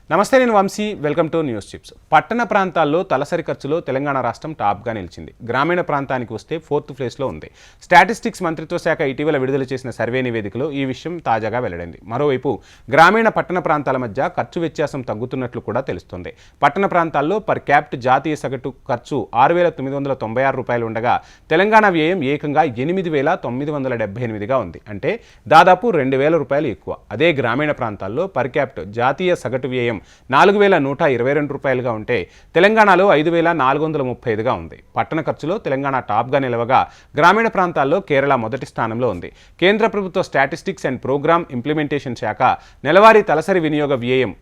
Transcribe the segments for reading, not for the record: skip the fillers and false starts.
నమస్తే, నేను Vamsi. Welcome to news chips. పట్టణ ప్రాంతాల్లో తలసరి ఖర్చులో తెలంగాణ రాష్ట్రం టాప్గా నిలిచింది. గ్రామీణ ప్రాంతానికి వస్తే 4th ప్లేస్లో ఉంది. స్టాటిస్టిక్స్ మంత్రిత్వ శాఖ ఇటీవల విడుదల చేసిన సర్వే నివేదికలో ఈ విషయం తాజాగా వెల్లడైంది. మరోవైపు గ్రామీణ పట్టణ ప్రాంతాల మధ్య ఖర్చు వ్యత్యాసం తగ్గుతున్నట్లు కూడా తెలుస్తోంది. పట్టణ ప్రాంతాల్లో పర్ క్యాప్ట్ జాతీయ సగటు ఖర్చు 6,996 రూపాయలు ఉండగా తెలంగాణ వ్యయం ఏకంగా 8,978గా ఉంది. అంటే దాదాపు 2,000 రూపాయలు ఎక్కువ. అదే గ్రామీణ ప్రాంతాల్లో పర్ క్యాప్ట్ జాతీయ సగటు వ్యయం 4,122 రూపాయలుగా ఉంటే తెలంగాణలో 5,435గా ఉంది. పట్టణ ఖర్చులో తెలంగాణ టాప్గా నిలవగా గ్రామీణ ప్రాంతాల్లో కేరళ మొదటి స్థానంలో ఉంది. కేంద్ర ప్రభుత్వ స్టాటిస్టిక్స్ అండ్ ప్రోగ్రామ్ ఇంప్లిమెంటేషన్ శాఖ నెలవారీ తలసరి వినియోగ వ్యయం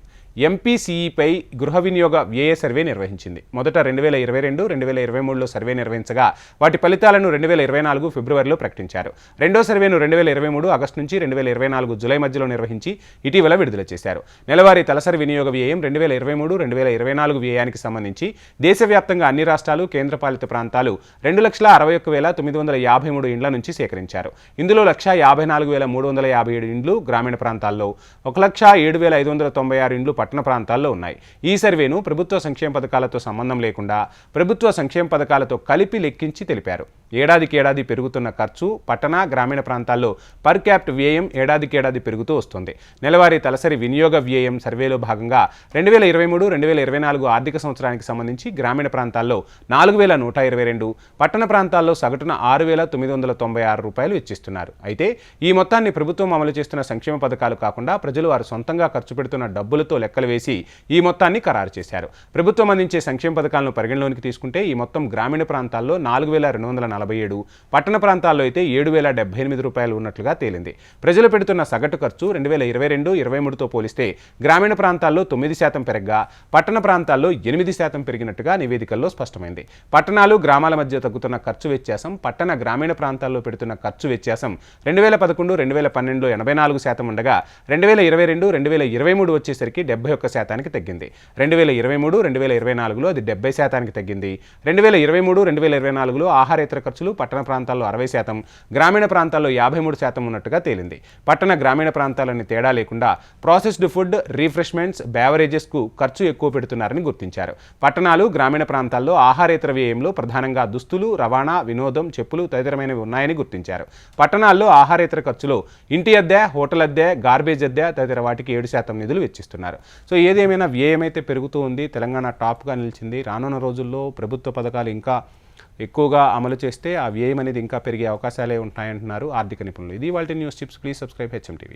ఎంపీసీఈపై గృహ వినియోగ వ్యయ సర్వే నిర్వహించింది. మొదట 2022-2023లో సర్వే నిర్వహించగా వాటి ఫలితాలను 2024 ఫిబ్రవరిలో ప్రకటించారు. రెండో సర్వేను 2023 ఆగస్టు నుంచి 2024 జూలై మధ్యలో నిర్వహించి ఇటీవల విడుదల చేశారు. నెలవారీ తలసరి వినియోగ వ్యయం 2023-2024 వ్యయానికి సంబంధించి దేశవ్యాప్తంగా అన్ని రాష్ట్రాలు, కేంద్రపాలిత ప్రాంతాలు 2,61,953 ఇండ్ల నుంచి సేకరించారు. ఇందులో 1,54,357 ఇండ్లు గ్రామీణ ప్రాంతాల్లో, 1,07,596 ఇండ్లు పట్టణ ప్రాంతాల్లో ఉన్నాయి. ఈ సర్వేను ప్రభుత్వ సంక్షేమ పథకాలతో సంబంధం లేకుండా ప్రభుత్వ సంక్షేమ పథకాలతో కలిపి లెక్కించి తెలిపారు. ఏడాదికేడాది పెరుగుతున్న ఖర్చు పట్టణ, గ్రామీణ ప్రాంతాల్లో పర్ క్యాప్ట్ వ్యయం ఏడాదికేడాది పెరుగుతూ వస్తుంది. నెలవారీ తలసరి వినియోగ వ్యయం సర్వేలో భాగంగా 2023-2024 ఆర్థిక సంవత్సరానికి సంబంధించి గ్రామీణ ప్రాంతాల్లో 4,122, పట్టణ ప్రాంతాల్లో సగటున 6,996 రూపాయలు వెచ్చిస్తున్నారు. అయితే ఈ మొత్తాన్ని ప్రభుత్వం అమలు చేస్తున్న సంక్షేమ పథకాలు కాకుండా ప్రజలు వారు సొంతంగా ఖర్చు పెడుతున్న డబ్బులతో లెక్కలు వేసి ఈ మొత్తాన్ని ఖరారు చేశారు. ప్రభుత్వం అందించే సంక్షేమ పథకాలను పరిగణలోనికి తీసుకుంటే ఈ మొత్తం గ్రామీణ ప్రాంతాల్లో 4,247, పట్టణ ప్రాంతాల్లో అయితే 7,078 రూపాయలు ఉన్నట్లుగా తేలింది. ప్రజలు పెడుతున్న సగటు ఖర్చు 2022-23తో పోలిస్తే గ్రామీణ ప్రాంతాల్లో 9% పెరగ్గా పట్టణ ప్రాంతాల్లో 8% పెరిగినట్టుగా నివేదికల్లో స్పష్టమైంది. పట్టణాలు, గ్రామాల మధ్య తగ్గుతున్న ఖర్చు వ్యత్యాసం, పట్టణ, గ్రామీణ ప్రాంతాల్లో పెడుతున్న ఖర్చు వ్యత్యాసం 2011-2012లో 84% ఉండగా 2022-2023 వచ్చేసరికి 71% తగ్గింది. 2023-2024లో అది 70% తగ్గింది. 2023-2024లో ఆహారేతర ఖర్చులు పట్టణ ప్రాంతాల్లో 60%, గ్రామీణ ప్రాంతాల్లో 53% ఉన్నట్టుగా తేలింది. పట్టణ, గ్రామీణ ప్రాంతాలని తేడా లేకుండా ప్రాసెస్డ్ ఫుడ్, రిఫ్రెష్మెంట్స్, బేవరేజెస్కు ఖర్చు ఎక్కువ పెడుతున్నారని గుర్తించారు. పట్టణాలు, గ్రామీణ ప్రాంతాల్లో ఆహారేతర వ్యయంలో ప్రధానంగా దుస్తులు, రవాణా, వినోదం, చెప్పులు తదితరమైనవి ఉన్నాయని గుర్తించారు. పట్టణాల్లో ఆహారేతర ఖర్చులో ఇంటి అద్దె, హోటల్ అద్దె, గార్బేజ్ అద్దె తదితర వాటికి 7% నిధులు వెచ్చిస్తున్నారు. సో ఏదేమైనా వ్యయం అయితే పెరుగుతూ ఉంది. తెలంగాణ టాప్గా నిలిచింది. రానున్న రోజుల్లో ప్రభుత్వ పథకాలు ఇంకా ఎక్కువగా అమలు చేస్తే ఆ వ్యయం అనేది ఇంకా పెరిగే అవకాశాలే ఉంటాయంటున్నారు ఆర్థిక నిపుణులు. ఇది వాళ్ళ news chips. Please subscribe HM TV.